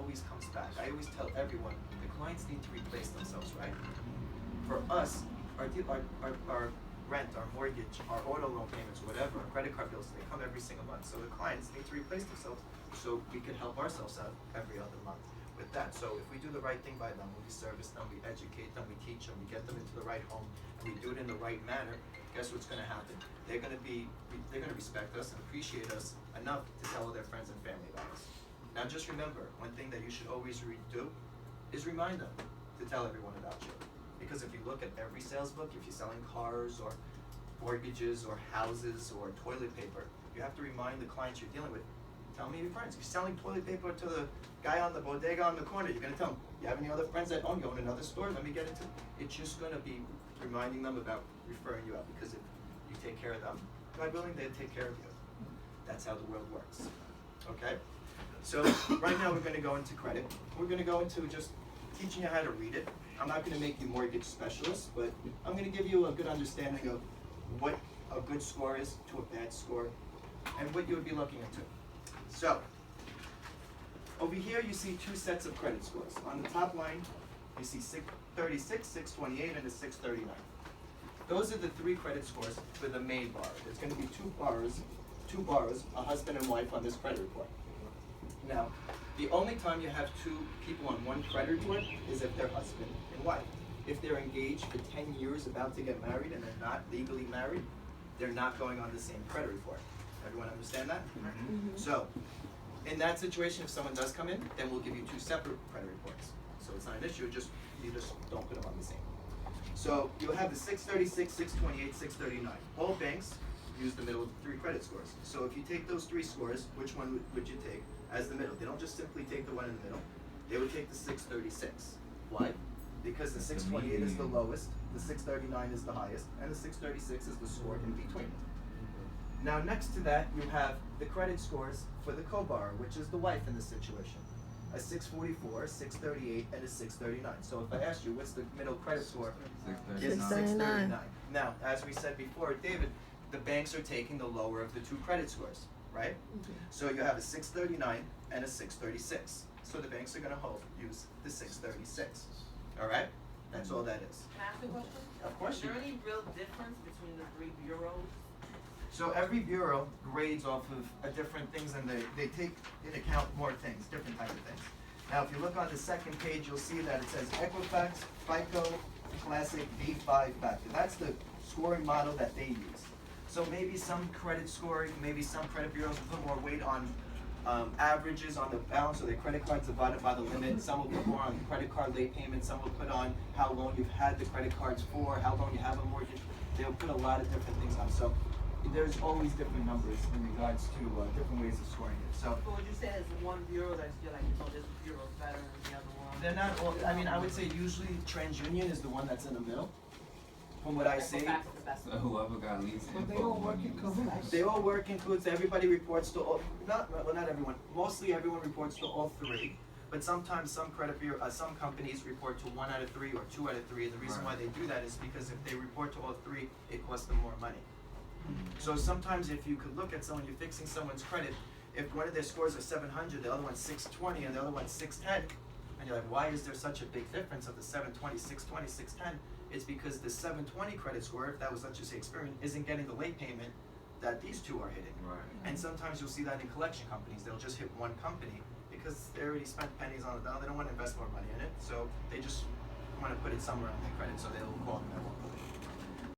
always comes back. I always tell everyone, the clients need to replace themselves, right? For us, our rent, our mortgage, our auto loan payments, whatever, our credit card bills, they come every single month. So the clients need to replace themselves so we can help ourselves out every other month with that. So if we do the right thing by them, we service them, we educate them, we teach them, we get them into the right home, and we do it in the right manner, guess what's going to happen? They're going to respect us and appreciate us enough to tell their friends and family about us. Now just remember, one thing that you should always do is remind them to tell everyone about you. Because if you look at every sales book, if you're selling cars or mortgages or houses or toilet paper, you have to remind the clients you're dealing with, tell me your friends. If you're selling toilet paper to the guy on the bodega on the corner, you're going to tell him, you have any other friends that own, you own another store, let me get into it. It's just going to be reminding them about referring you out, because if you take care of them, God willing, they'll take care of you. That's how the world works. Okay? So right now we're going to go into credit. We're going to go into just teaching you how to read it. I'm not going to make you mortgage specialists, but I'm going to give you a good understanding of what a good score is to a bad score and what you would be looking into. So over here you see two sets of credit scores. On the top line you see 636, 628, and a 639. Those are the three credit scores for the main borrower. There's going to be two borrowers, a husband and wife on this credit report. Now, the only time you have two people on one credit report is if they're husband and wife. If they're engaged for 10 years, about to get married, and they're not legally married, they're not going on the same credit report. Everyone understand that? Mm-hmm. So, in that situation, if someone does come in, then we'll give you two separate credit reports. So it's not an issue, you just don't put them on the same. So you'll have the 636, 628, 639. All banks use the middle of the three credit scores. So if you take those three scores, which one would you take as the middle? They don't just simply take the one in the middle. They would take the 636. Why? Because the 628 is the lowest, the 639 is the highest, and the 636 is the score in between. Now next to that, you have the credit scores for the co-borrower, which is the wife in this situation. A 644, a 638, and a 639. So if I asked you, what's the middle credit score? 639. Now, as we said before, David, the banks are taking the lower of the two credit scores, right? Mm-hmm. So you have a 639 and a 636. So the banks are going to use the 636. All right? That's all that is. Can I ask a question? Of course. Is there any real difference between the three bureaus? So every bureau grades off of a different things, and they take into account more things, different types of things. Now, if you look on the second page, you'll see that it says Equifax, FICO, Classic, D5 factor. That's the scoring model that they use. So maybe some credit scoring, maybe some credit bureaus will put more weight on averages on the balance of their credit cards divided by the limit. Some will put more on credit card late payments. Some will put on how long you've had the credit cards for, how long you have a mortgage. They'll put a lot of different things on. So there's always different numbers in regards to different ways of scoring it. So would you say it's one bureau that's you're like, this bureau's better than the other one? they're not all, I mean, I would say usually TransUnion is the one that's in the middle. From what I see. So whoever got least info. But they all work in cahoots. They all work in cahoots. Everybody reports to all, not everyone. Mostly everyone reports to all three. But sometimes some credit bureau, some companies report to 1 out of 3 or 2 out of 3. And the reason why they do that is because if they report to all three, it costs them more money. So sometimes if you could look at someone, you're fixing someone's credit, if one of their scores are 700, the other one's 620, and the other one's 610, and you're like, why is there such a big difference of the 720, 620, 610? It's because the 720 credit score, if that was, let's just say, Experian, isn't getting the late payment that these two are hitting. Right. And sometimes you'll see that in collection companies. They'll just hit one company because they already spent pennies on it. They don't want to invest more money in it, so they just want to put it somewhere on their credit, so they'll call them at one.